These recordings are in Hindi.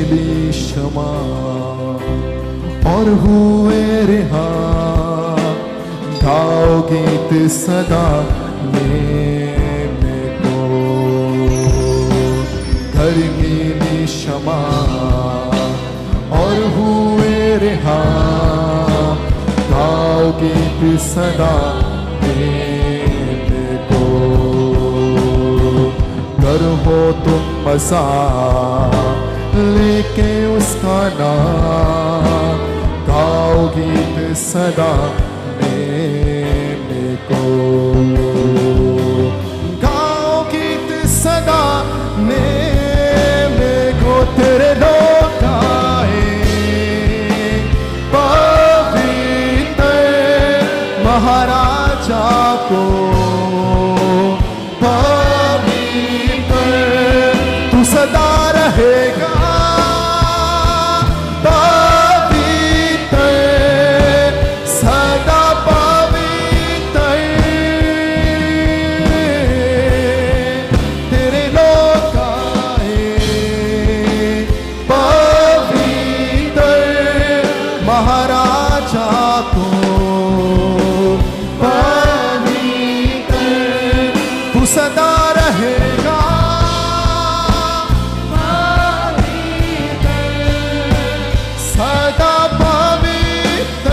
मिली क्षमा और हुए रिहा, गाओ गीत सदा मेरे को। घर मिली क्षमा और हुए रिहा, गाओ गीत सदा मेरे को। गर हो तुम मसा लेके उसका नाम, गाओ गीत सदा मेरे को। गाओ गीत सदा मेरे को। तेरे लोग गाए पवित्र महाराजा को, पवित्र तू सदा रहेगा, पवित्र सदा पवित्र। तेरे लोग गाए पवित्र महाराजा को, पवित्र तू सदा रहेगा, सदा पवित्र।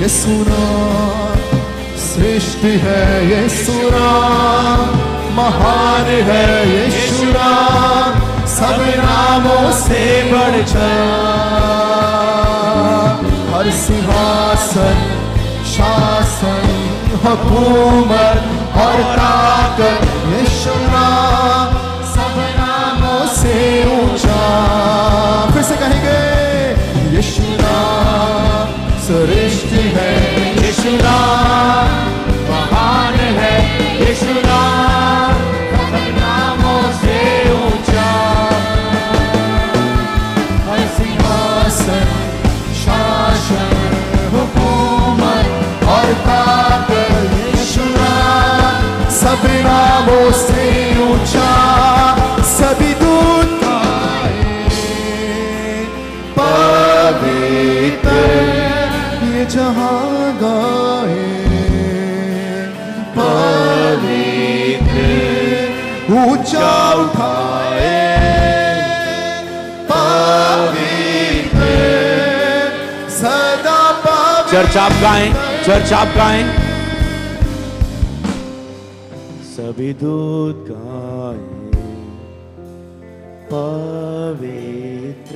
यीशु नाम सृष्टि है, यीशु नाम महान है, यीशु नाम सब नामों से बढ़कर। हर सिंहासन शासन हुकूमत और ताकत, यीशु नाम सब नामों से ऊंचा। फिर से कहेंगे, यीशु नाम सृष्टि है, यीशु नाम महान है, यीशु नाम सब नामों से ऊंचा। हर सिंहासन शासन हुकूमत और ताकत, यीशु नाम सब नामों से ऊंचा। सभी दूत गाए पवित्र, ये जहां गाए पवित्र, ऊंचा उठाए पवित्र सदा पवित्र। चर्च आप गाएं, चर्च आप गाएं। सभी दूत गाए पवित्र,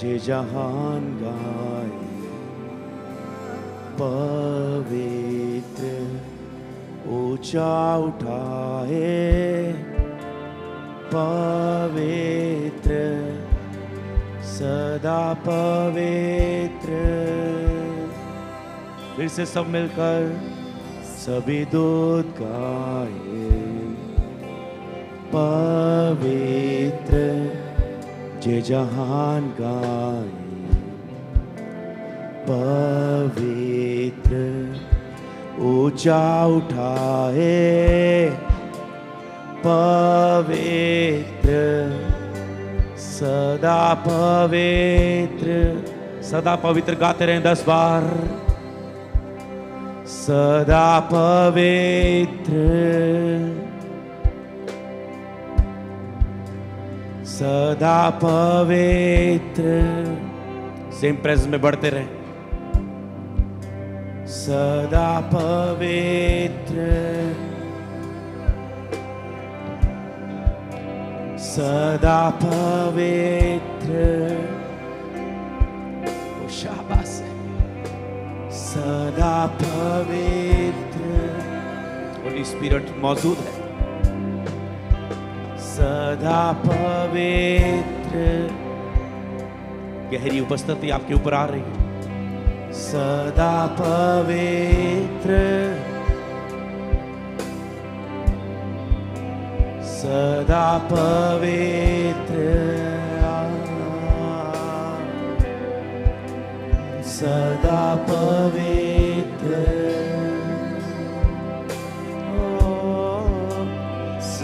जे जहान गाए पवित्र, ऊंचा उठाए पवित्र सदा पवित्र। फिर से सब मिलकर सभी दूत गाए पवित्र, जे जहान गाए पवित्र, ऊंचा उठाए पवित्र सदा पवित्र। सदा पवित्र गाते रहें 10 बार। सदा पवित्र, सदा पवित्र। सेम प्रेजेंस में बढ़ते रहें। सदा पवित्र, सदा पवित्र। ओ शाबाश है। सदा पवित्र। होली स्पिरिट मौजूद है। सदा पवित्र, गहरी उपस्थिति आपके ऊपर आ रही है। सदा पवित्र, सदा पवित्र, सदा पवित्र।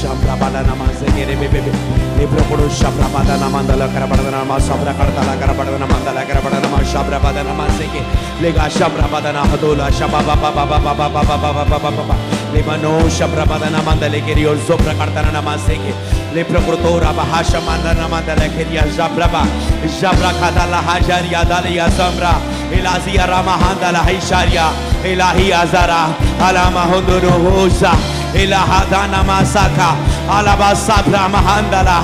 shambra badana mazekere bebe libro poro shambra badana mandala kara badana ma sabra kartala kara badana mandala kara badana ma shambra badana mazeke lega shambra badana hadola shaba ba ba ba ba ba ba ba ba ba ba ba limano shambra badana mandale keri or sobra kartana mazeke libro protora bahasha mandana mandala keri shambra ba shambra kadala hajaria dalia shambra ilazia ramahanda haisharia ilahi azara alama hondoro hosa ilahadana masaka alaba sabra mahandala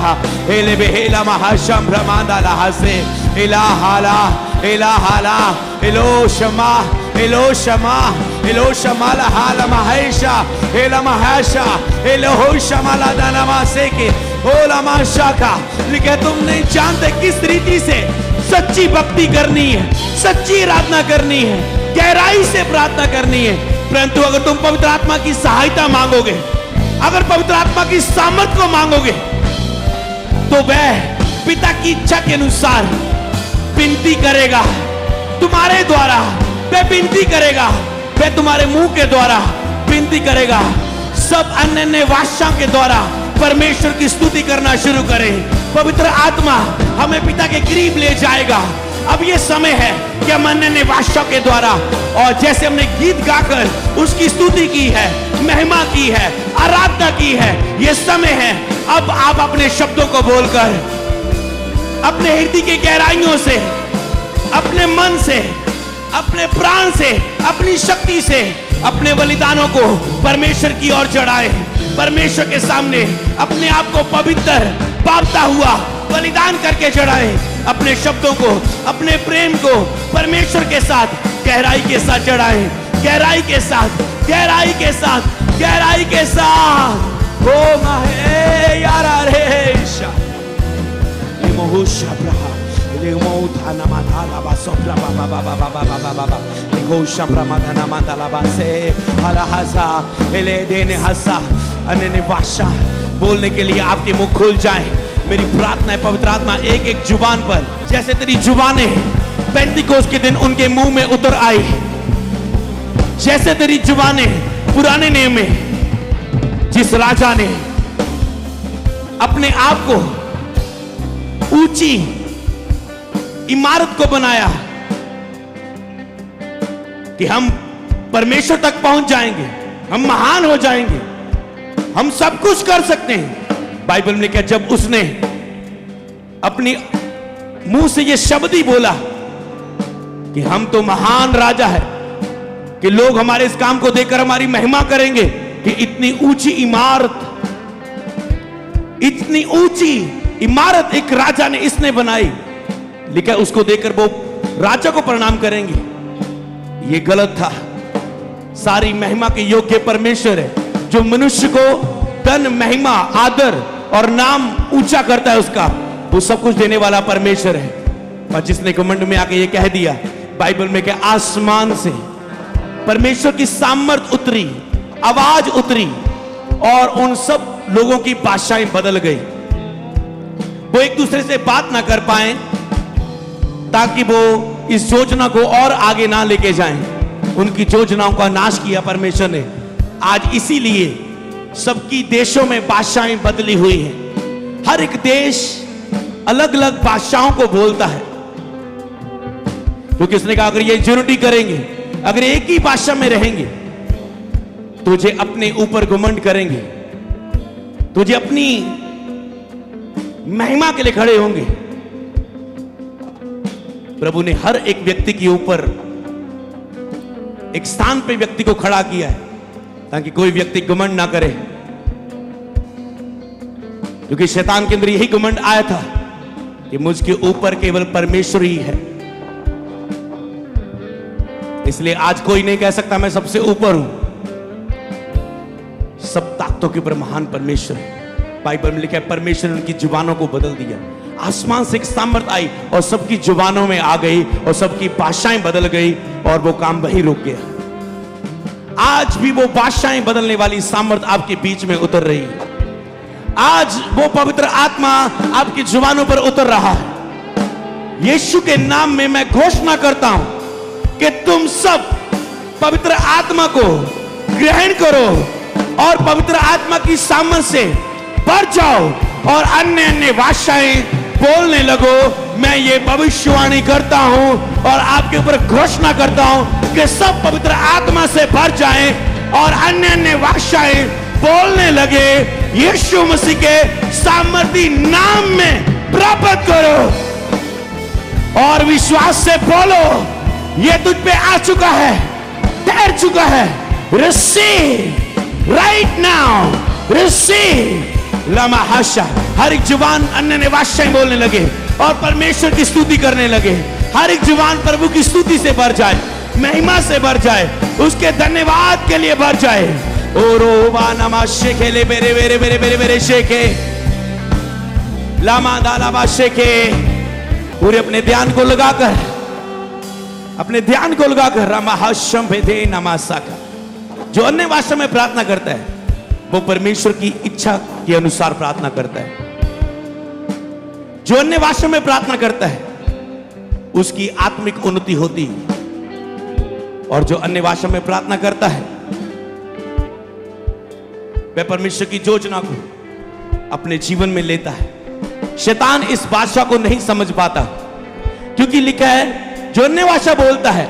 elebehela mahasham brahmandala hase ilahala ilahala eloshama eloshama eloshama la hala mahesha ela mahasha elohoshama la dana maseke ओला माशाका लेकिन तुम नहीं जानते किस रीति से सच्ची भक्ति करनी है, सच्ची आराधना करनी है, गहराई से प्रार्थना करनी है। परंतु अगर तुम पवित्र आत्मा की सहायता मांगोगे, अगर पवित्र आत्मा की सामर्थ को मांगोगे, तो वह पिता की इच्छा के अनुसार विनती करेगा तुम्हारे द्वारा, वह विनती करेगा, वह तुम्हारे मुंह के द्वारा विनती करेगा। सब अन्य भाषा के द्वारा परमेश्वर की स्तुति करना शुरू करें। पवित्र आत्मा हमें पिता के करीब ले जाएगा। अब ये समय है कि हम अन्य भाषा के द्वारा, और जैसे हमने गीत गाकर उसकी स्तुति की है, महिमा की है, आराधना की है, ये समय है अब आप अपने शब्दों को बोलकर अपने हृदय के गहराइयों से, अपने मन से, अपने प्राण से, अपनी शक्ति से अपने बलिदानों को परमेश्वर की ओर चढ़ाएं। परमेश्वर के सामने अपने आप को पवित्र पापता हुआ बलिदान करके चढ़ाएं। अपने शब्दों को, अपने प्रेम को परमेश्वर के साथ गहराई के साथ चढ़ाएं, गहराई के साथ, गहराई के साथ, गहराई के साथ। ओ माहे यारा रेशा लिमोहुशा ब्रहा लिमोथाना माथाला बासोब्रा बाबा बाबा बाबा बाबा बाबा लिमोहुशा ब्रह्माथाना माथाला बासे हलाहसा एले देने हसा अन्य भाषा बोलने के लिए आपके मुख खुल जाएं। मेरी प्रार्थना है पवित्र आत्मा एक एक जुबान पर, जैसे तेरी जुबानें पेंटिकोस के दिन उनके मुंह में उतर आई, जैसे तेरी जुबानें पुराने नियम में जिस राजा ने अपने आप को ऊंची इमारत को बनाया कि हम परमेश्वर तक पहुंच जाएंगे, हम महान हो जाएंगे, हम सब कुछ कर सकते हैं। बाइबल में लिखा जब उसने अपनी मुंह से ये शब्द ही बोला कि हम तो महान राजा है, कि लोग हमारे इस काम को देखकर हमारी महिमा करेंगे, कि इतनी ऊंची इमारत, इतनी ऊंची इमारत एक राजा ने इसने बनाई, लिखा उसको देखकर वो राजा को प्रणाम करेंगे। ये गलत था। सारी महिमा के योग्य परमेश्वर है, जो मनुष्य को धन, महिमा, आदर और नाम ऊंचा करता है, उसका वो सब कुछ देने वाला परमेश्वर है। और जिसने घमंड में आके ये कह दिया, बाइबल में क्या आसमान से परमेश्वर की सामर्थ उतरी, आवाज उतरी और उन सब लोगों की भाषाएं बदल गई। वो एक दूसरे से बात ना कर पाए ताकि वो इस योजना को और आगे ना लेके जाएं। उनकी योजनाओं का नाश किया परमेश्वर ने। आज इसीलिए सबकी देशों में भाषाएं बदली हुई हैं। हर एक देश अलग अलग भाषाओं को बोलता है, क्योंकि उसने कहा अगर ये यूनिटी करेंगे, अगर एक ही भाषा में रहेंगे, तुझे अपने ऊपर घमंड करेंगे, तुझे अपनी महिमा के लिए खड़े होंगे। प्रभु ने हर एक व्यक्ति के ऊपर एक स्थान पे व्यक्ति को खड़ा किया है ताकि कोई व्यक्ति घमंड ना करे, क्योंकि शैतान के अंदर यही घमंड आया था कि मुझके ऊपर केवल परमेश्वर ही है। इसलिए आज कोई नहीं कह सकता मैं सबसे ऊपर हूं। सब ताकतों के ऊपर महान परमेश्वर है। बाइबल में लिखा है परमेश्वर ने उनकी जुबानों को बदल दिया। आसमान से एक सामर्थ आई और सबकी जुबानों में आ गई और सबकी भाषाएं बदल गई और वो काम वहीं रुक गया। आज भी वो भाषाएं बदलने वाली सामर्थ आपके बीच में उतर रही है। आज वो पवित्र आत्मा आपकी जुबानों पर उतर रहा है। यीशु के नाम में मैं घोषणा करता हूं कि तुम सब पवित्र आत्मा को ग्रहण करो, और पवित्र आत्मा की सामर्थ से भर जाओ और अन्य अन्य भाषाएं बोलने लगो। मैं ये भविष्यवाणी करता हूं और आपके ऊपर घोषणा करता हूं कि सब पवित्र आत्मा से भर जाएं और अन्य अन्य भाषाएं बोलने लगे। यीशु मसीह के सामर्थी नाम में प्राप्त करो और विश्वास से बोलो, ये तुझ पे आ चुका है, ठहर चुका है। Receive right now, receive. लमा हर्षा, हर एक जुबान अन्य अन्य भाषाएं बोलने लगे और परमेश्वर की स्तुति करने लगे। हर एक जुबान प्रभु की स्तुति से भर जाए, महिमा से भर जाए, उसके धन्यवाद के लिए भर जाए। ओ रोबा नमा शेखे ले बेरे बेरे बेरे बेरे बेरे शेखे लामा दालाबा शेखे। पूरे अपने ध्यान को लगाकर, अपने ध्यान को लगाकर रामा हर्षम भेदे नमासा का जो अन्य भाषा में प्रार्थना करता है वो परमेश्वर की इच्छा के अनुसार प्रार्थना करता है। जो अन्य भाषा में प्रार्थना करता है उसकी आत्मिक उन्नति होती है और जो अन्य भाषा में प्रार्थना करता है वह परमेश्वर की योजना को अपने जीवन में लेता है। शैतान इस भाषा को नहीं समझ पाता क्योंकि लिखा है जो अन्य भाषा बोलता है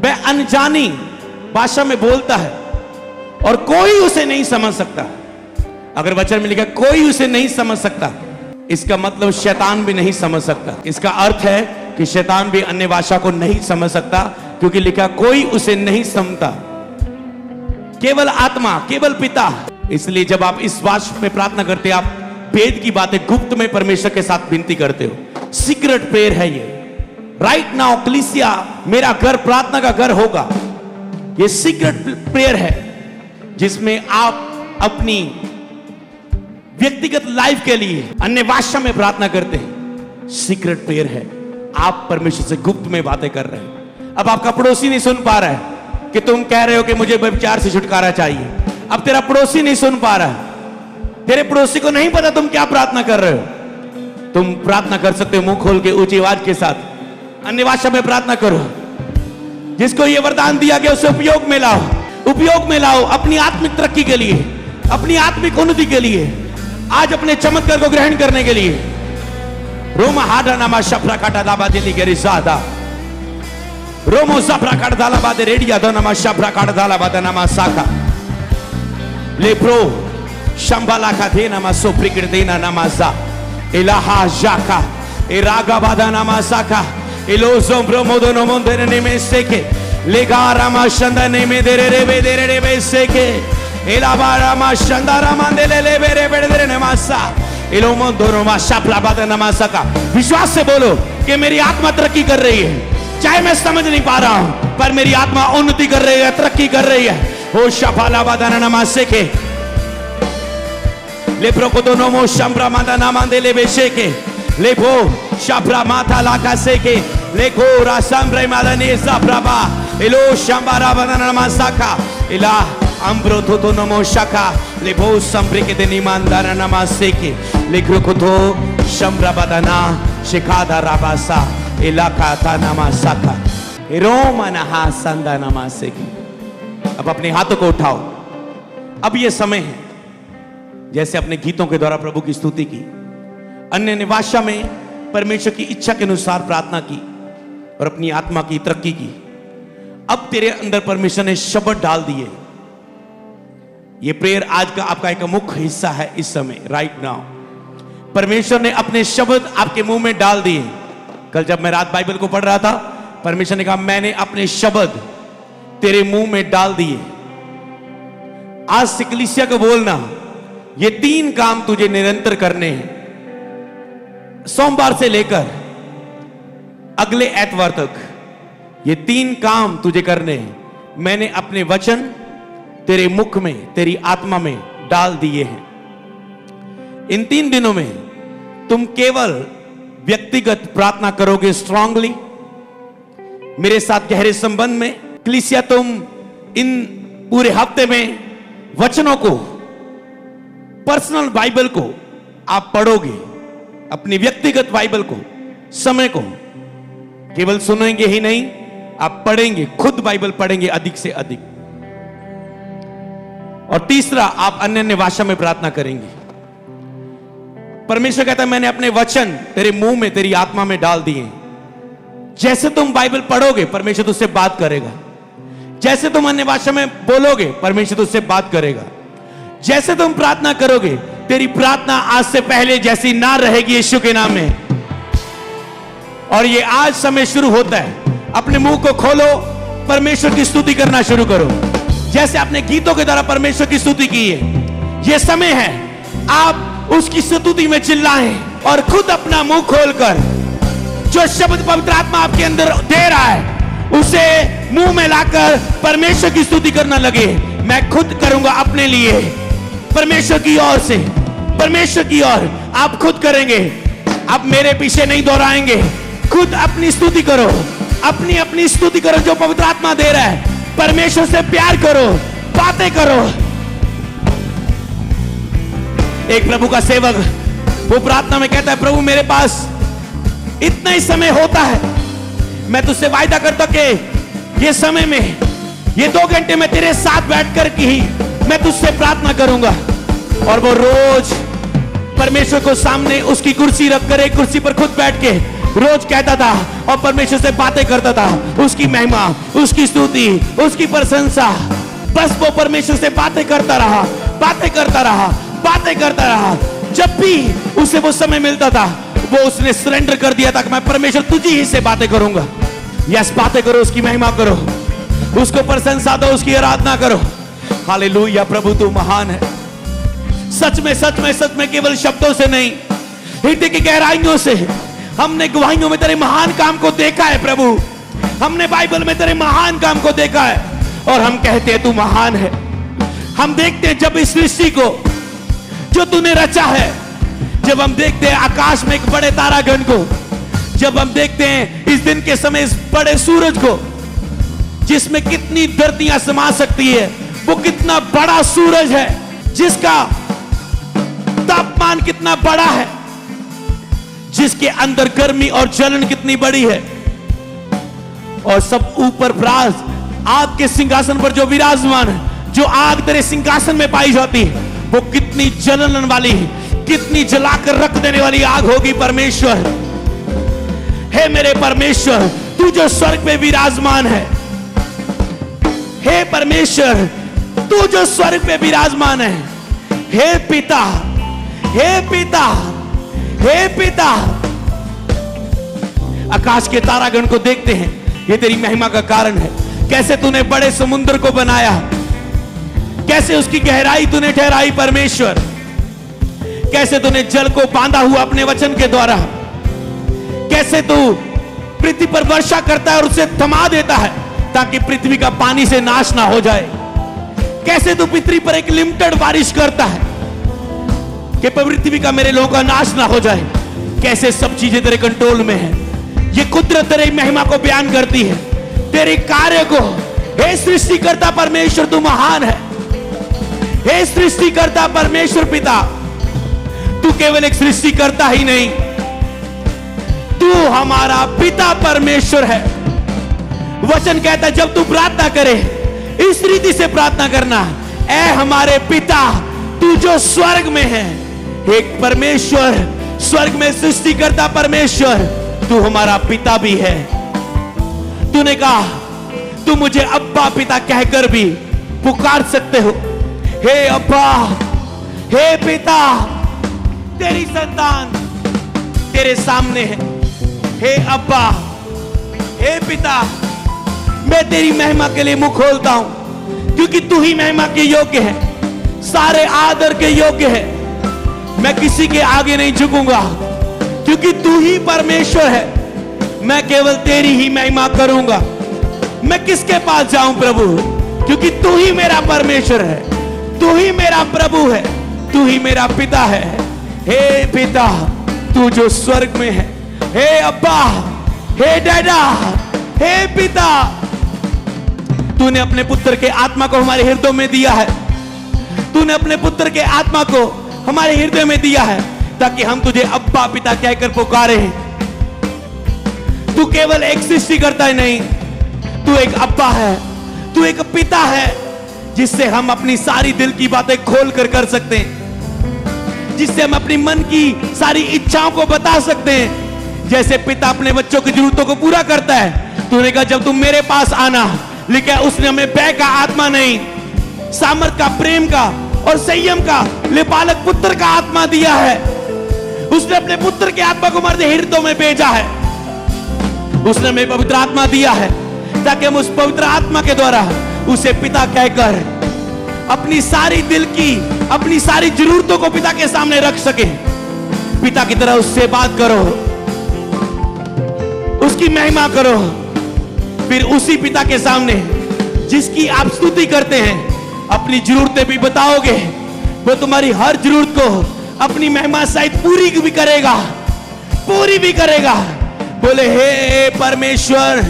वह अनजानी भाषा में बोलता है और कोई उसे नहीं समझ सकता। अगर वचन में लिखा कोई उसे नहीं समझ सकता, इसका मतलब शैतान भी नहीं समझ सकता। इसका अर्थ है कि शैतान भी अन्य भाषा को नहीं समझ सकता क्योंकि लिखा कोई उसे नहीं समझता, केवल आत्मा, केवल पिता। इसलिए जब आप इस भाषा में प्रार्थना करते हैं, आप भेद की बातें गुप्त में परमेश्वर के साथ विनती करते हो। सीक्रेट प्रेयर है ये। राइट नाउ क्लीसिया मेरा घर प्रार्थना का घर होगा। ये सीक्रेट प्रेयर है जिसमें आप अपनी व्यक्तिगत लाइफ के लिए अन्य भाषा में प्रार्थना करते हैं। सीक्रेट प्रेयर है, आप परमेश्वर से गुप्त में बातें कर रहे हैं। अब आपका पड़ोसी नहीं सुन पा रहा है कि तुम कह रहे हो कि मुझे व्यभिचार से छुटकारा चाहिए। अब तेरा पड़ोसी नहीं सुन पा रहा है, तेरे पड़ोसी को नहीं पता तुम क्या प्रार्थना कर रहे हो। तुम प्रार्थना कर सकते हो मुंह खोल के ऊंची आवाज के साथ, अन्य भाषा में प्रार्थना करो। जिसको ये वरदान दिया गया उसे उपयोग में लाओ, उपयोग में लाओ अपनी आत्मिक तरक्की के लिए, अपनी आत्मिक उन्नति के लिए, आज अपने चमत्कार को ग्रहण करने के लिए। रोमा हाडा नामा शफ्रा काटा लाबा दिली गेरी सादा रोमो सफ्रा काटा दाला बादे रेडिया दो नामा शफ्रा काटा दाला बादा नामा साका लेप्रो शंबाला का दे नामा सोप्रिकर देना नामा सा इलाहा जाका इरागा बादा नामा साका इलोजो ब्रह्मोदो नमो देने में सेके लेगा रामा शंदा ने में देरे रे बे सेके इलाबा रामा शंदा रामा दे ले बेरे बेरे नमासा इलोमो दोनों मा शापला बादा नमासा का। विश्वास से बोलो कि मेरी आत्मा तरक्की कर रही है, चाहे मैं समझ नहीं पा रहा हूं पर मेरी आत्मा उन्नति कर रही है, तरक्की कर रही है। हो शाफाला बादा नमासे के ले प्रोकोतो नमो शंब्रा मादा नामांदे ले बेशेके लेको शाप्रा माथा लाका सेके लेको रासंब्रे मादने साप्राबा इलो शंबारा बनना नमासाका इला अम्ब्रो तो नमो शाका लेबो संब्रे के देनी मानदारा नमासेके लेको तो शंब्रा बदना शिखादा राबासा इलाका था नमासाका रोमना हासंदा नमासेके। अब अपने हाथों को उठाओ। अब ये समय है जैसे अपने गीतों के द्वारा प्रभु की स्तुति की, अन्य भाषा में परमेश्वर की इच्छा के अनुसार प्रार्थना की और अपनी आत्मा की तरक्की की। अब तेरे अंदर परमेश्वर ने शब्द डाल दिए। ये प्रेयर आज का आपका एक मुख्य हिस्सा है। इस समय राइट नाउ परमेश्वर ने अपने शब्द आपके मुंह में डाल दिए। कल जब मैं रात बाइबल को पढ़ रहा था, परमेश्वर ने कहा मैंने अपने शब्द तेरे मुंह में डाल दिए। आज से कलीसिया को बोलना, ये 3 काम तुझे निरंतर करने हैं। सोमवार से लेकर अगले एतवार तक ये 3 काम तुझे करने हैं। मैंने अपने वचन तेरे मुख में, तेरी आत्मा में डाल दिए हैं। इन 3 दिनों में तुम केवल व्यक्तिगत प्रार्थना करोगे स्ट्रांगली, मेरे साथ गहरे संबंध में। कलीसिया तुम इन पूरे हफ्ते में वचनों को, पर्सनल बाइबल को आप पढ़ोगे, अपनी व्यक्तिगत बाइबल को, समय को केवल सुनेंगे ही नहीं, आप पढ़ेंगे, खुद बाइबल पढ़ेंगे अधिक से अधिक। और तीसरा, आप अन्य अन्य भाषा में प्रार्थना करेंगे। परमेश्वर कहता है मैंने अपने वचन तेरे मुंह में, तेरी आत्मा में डाल दिए। जैसे तुम बाइबल पढ़ोगे परमेश्वर तुझसे बात करेगा। जैसे तुम अन्य भाषा में बोलोगे परमेश्वर तुझसे बात करेगा। जैसे तुम प्रार्थना करोगे, तेरी प्रार्थना आज से पहले जैसी ना रहेगी यीशु के नाम में। और ये आज समय शुरू होता है। अपने मुंह को खोलो, परमेश्वर की स्तुति करना शुरू करो। जैसे आपने गीतों के द्वारा परमेश्वर की स्तुति की है, ये समय है आप उसकी स्तुति में चिल्लाएं और खुद अपना मुंह खोलकर जो शब्द पवित्र आत्मा आपके अंदर दे रहा है उसे मुंह में लाकर परमेश्वर की स्तुति करना लगे। मैं खुद करूंगा अपने लिए, परमेश्वर की ओर से, परमेश्वर की ओर आप खुद करेंगे। आप मेरे पीछे नहीं दोहराएंगे, खुद अपनी स्तुति करो, अपनी अपनी स्तुति करो जो पवित्र आत्मा दे रहा है। परमेश्वर से प्यार करो, बातें करो। एक प्रभु का सेवक वो प्रार्थना में कहता है, प्रभु मेरे पास इतना ही समय होता है, मैं तुझसे वायदा करता कि ये समय में, ये 2 घंटे में तेरे साथ बैठकर ही मैं तुझसे प्रार्थना करूंगा। और वो रोज परमेश्वर को सामने उसकी कुर्सी रखकर एक कुर्सी पर खुद बैठ के रोज कहता था और परमेश्वर से बातें करता था, उसकी महिमा, उसकी स्तुति, उसकी प्रशंसा। बस वो परमेश्वर से बातें करता रहा, बातें करता रहा, बातें करता रहा। जब भी उसे वो समय मिलता था वो उसने सरेंडर कर दिया था कि मैं परमेश्वर तुझी ही से बातें करूंगा। यस, बातें करो, उसकी महिमा करो, उसको प्रशंसा दो, उसकी आराधना करो। हालेलुया, प्रभु तू महान है। सच में सच में सच में, केवल शब्दों से नहीं, हृदय की गहराइयों से हमने गवाहियों में तेरे महान काम को देखा है प्रभु। हमने बाइबल में तेरे महान काम को देखा है और हम कहते हैं तू महान है। हम देखते हैं जब इस सृष्टि को जो तूने रचा है, जब हम देखते हैं आकाश में एक बड़े तारागण को, जब हम देखते हैं इस दिन के समय इस बड़े सूरज को जिसमें कितनी धरतियां समा सकती है, वो कितना बड़ा सूरज है जिसका तापमान कितना बड़ा है, जिसके अंदर गर्मी और जलन कितनी बड़ी है। और सब ऊपर प्राज आग के सिंहासन पर जो विराजमान है, जो आग तेरे सिंहासन में पाई जाती है, वो कितनी जलन वाली, कितनी जलाकर रख देने वाली आग होगी। परमेश्वर हे मेरे परमेश्वर, तू जो स्वर्ग में विराजमान है, हे परमेश्वर तू जो स्वर्ग में विराजमान है, हे पिता, हे पिता, हे पिता। आकाश के तारागण को देखते हैं, ये तेरी महिमा का कारण है। कैसे तूने बड़े समुद्र को बनाया, कैसे उसकी गहराई तूने ठहराई परमेश्वर, कैसे तूने जल को बांधा हुआ अपने वचन के द्वारा, कैसे तू पृथ्वी पर वर्षा करता है और उसे थमा देता है ताकि पृथ्वी का पानी से नाश ना हो जाए। कैसे तू पृथ्वी पर एक लिमिटेड बारिश करता है कि पृथ्वी का मेरे लोगों का नाश ना हो जाए। कैसे सब चीजें तेरे कंट्रोल में है। ये कुदरत तेरी महिमा को बयान करती है, तेरे कार्य को। हे सृष्टिकर्ता परमेश्वर तू महान है। हे सृष्टिकर्ता परमेश्वर पिता, तू केवल एक सृष्टिकर्ता ही नहीं, तू हमारा पिता परमेश्वर है। वचन कहता है जब तू प्रार्थना करे इस रीति से प्रार्थना करना, ऐ हमारे पिता तू जो स्वर्ग में है। एक परमेश्वर, स्वर्ग में सृष्टिकर्ता परमेश्वर, तू हमारा पिता भी है। तूने कहा तू मुझे अब्बा पिता कहकर भी पुकार सकते हो। हे अब्बा, हे पिता, तेरी संतान तेरे सामने है। हे अब्बा, हे पिता, मैं तेरी महिमा के लिए मुंह खोलता हूं क्योंकि तू ही महिमा के योग्य है, सारे आदर के योग्य है। मैं किसी के आगे नहीं झुकूंगा क्योंकि तू ही परमेश्वर है। मैं केवल तेरी ही महिमा करूंगा। मैं किसके पास जाऊं प्रभु, क्योंकि तू ही मेरा परमेश्वर है, तू ही मेरा प्रभु है, तू ही मेरा पिता है। हे पिता तू जो स्वर्ग में है, हे अब्बा, हे डैडा, हे पिता, तूने अपने पुत्र के आत्मा को हमारे हृदय में दिया है। तूने अपने पुत्र के आत्मा को हमारे हृदय में दिया है ताकि हम तुझे अब्बा पिता कहकर पुकारे। तू केवल एक सृष्टि करता है नहीं, तू एक अब्बा है, तू एक पिता है। जिससे हम अपनी सारी दिल की बातें खोल कर सकते हैं, जिससे हम अपनी मन की सारी इच्छाओं को बता सकते हैं। जैसे पिता अपने बच्चों की जरूरतों को पूरा करता है, तूने कहा जब तुम मेरे पास आना, लेकिन उसने हमें भय का आत्मा नहीं, सामर्थ का, प्रेम का और संयम का, लेपालक पुत्र का आत्मा दिया है। उसने अपने पुत्र के आत्मा को हमारे हृदयों में भेजा है। उसने हमें पवित्र आत्मा दिया है ताकि हम उस पवित्र आत्मा के द्वारा उसे पिता कहकर अपनी सारी दिल की, अपनी सारी जरूरतों को पिता के सामने रख सके। पिता की तरह उससे बात करो, उसकी महिमा करो। फिर उसी पिता के सामने जिसकी आप स्तुति करते हैं, अपनी जरूरतें भी बताओगे, वो तुम्हारी हर जरूरत को अपनी महिमा सहित पूरी भी करेगा, पूरी भी करेगा। बोले हे परमेश्वर,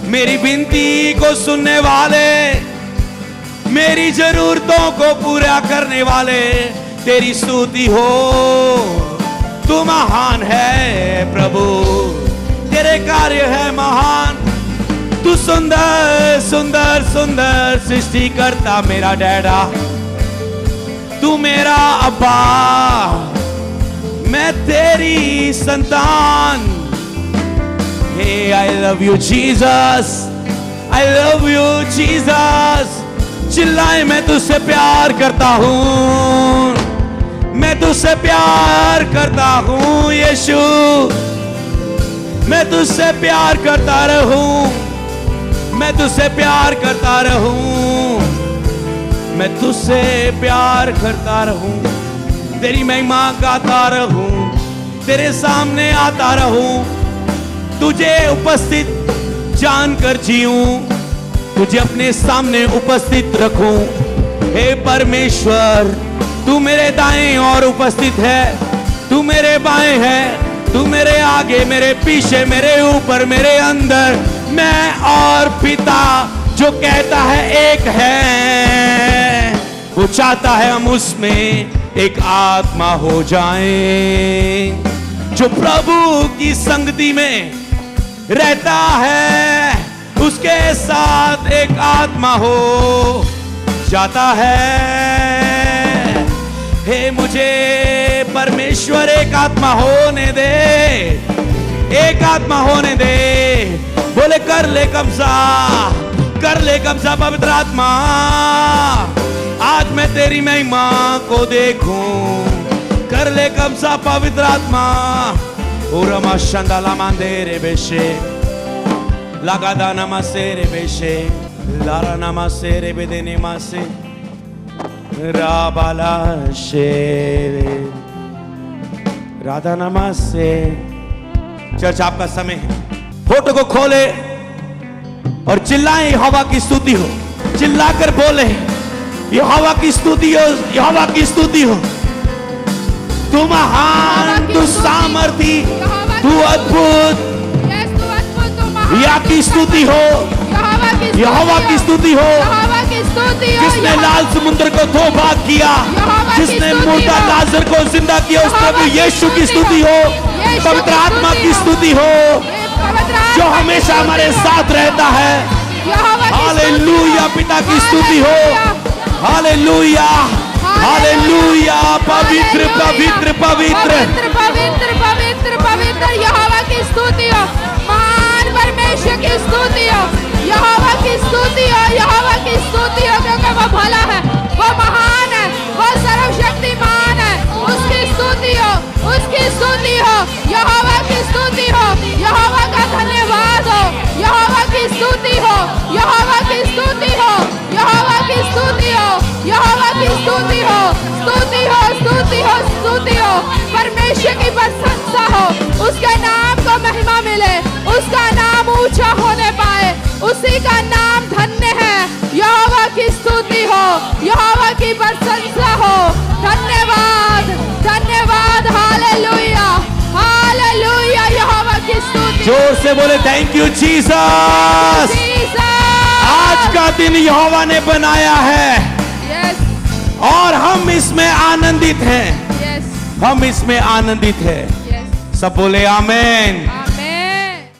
मेरी विनती को सुनने वाले, मेरी जरूरतों को पूरा करने वाले, तेरी स्तुति हो। तू महान है प्रभु, तेरे कार्य है महान। तू सुंदर सुंदर सुंदर सृष्टि करता मेरा डैडा, तू मेरा अब्बा, मैं तेरी संतान। Hey, I love you Jesus, I love you Jesus। चिल्लाए मैं तुझसे प्यार करता हूँ, मैं तुझसे प्यार करता हूँ यीशु, मैं तुझसे प्यार करता रहूं, मैं तुझसे प्यार करता रहूं, मैं तुझसे प्यार करता रहूं, तेरी महिमा गाता रहूं, तेरे सामने आता रहूं, तुझे उपस्थित जानकर जीऊं, तुझे अपने सामने उपस्थित रखूं। हे परमेश्वर, तू मेरे दाएं और उपस्थित है, तू मेरे बाएं है, तू मेरे आगे, मेरे पीछे, मेरे ऊपर, मेरे अंदर। मैं और पिता जो कहता है एक है, वो चाहता है हम उसमें एक आत्मा हो जाएं। जो प्रभु की संगति में रहता है, उसके साथ एक आत्मा हो जाता है। हे मुझे परमेश्वर एक आत्मा होने दे, एक आत्मा होने दे। बोले कर ले कब्जा, कर ले कब्जा पवित्र आत्मा। आज मैं तेरी महिमा को देखूं, कर ले कब्जा पवित्र आत्मा। ओरमा शंदाला मांदेरे बेशे, लगादा नमसेरे बेशे, लारा नमसेरे बेदेने मासे, राबाला शेरे, राधा नमस्ते। चर्च आपका समय है, फोटो को खोले और चिल्लाएं यहोवा की स्तुति हो, चिल्लाकर बोले यहोवा की स्तुति हो, यहोवा की स्तुति हो। तू महान, तू सामर्थी, तू अद्भुत, या की स्तुति हो, यहोवा की स्तुति हो। जिसने लाल समुद्र को दो भाग किया, जिसने मुर्दा लाजर को जिंदा किया, उस प्रभु यीशु की स्तुति हो। पवित्र आत्मा की स्तुति हो, जो हमेशा हमारे साथ रहता है। हालेलुया, पिता की स्तुति हो। हालेलुया, हालेलुया, पवित्र पवित्र पवित्र पवित्र पवित्र पवित्र यहोवा की स्तुति हो। महान परमेश्वर की स्तुति हो, यहोवा की स्तुति हो, यहोवा की स्तुति हो, क्योंकि वो भला है, वो महान है, वो सर्वशक्तिमान है। उसकी स्तुति हो, उसकी स्तुति हो, यहोवा की स्तुति हो, यहोवा का धन्यवाद हो, यहोवा की स्तुति हो, यहोवा की स्तुति हो, यहोवा की स्तुति हो, यहोवा की स्तुति हो, स्तुति हो, स्तुति हो, स्तुति हो। परमेश्वर की प्रशंसा हो, उसके नाम को महिमा मिले, उसका नाम ऊंचा होने पाए, उसी का नाम धन्य है। यहोवा की स्तुति हो, यहोवा की प्रशंसा हो। धन्यवाद, धन्यवाद, हालेलुया, हालेलुया, यहोवा की स्तुति। जोर से बोले थैंक यू जीसस। आज का दिन यहोवा ने बनाया है, और हम इसमें आनंदित हैं, हम इसमें आनंदित हैं। सब बोले आमीन।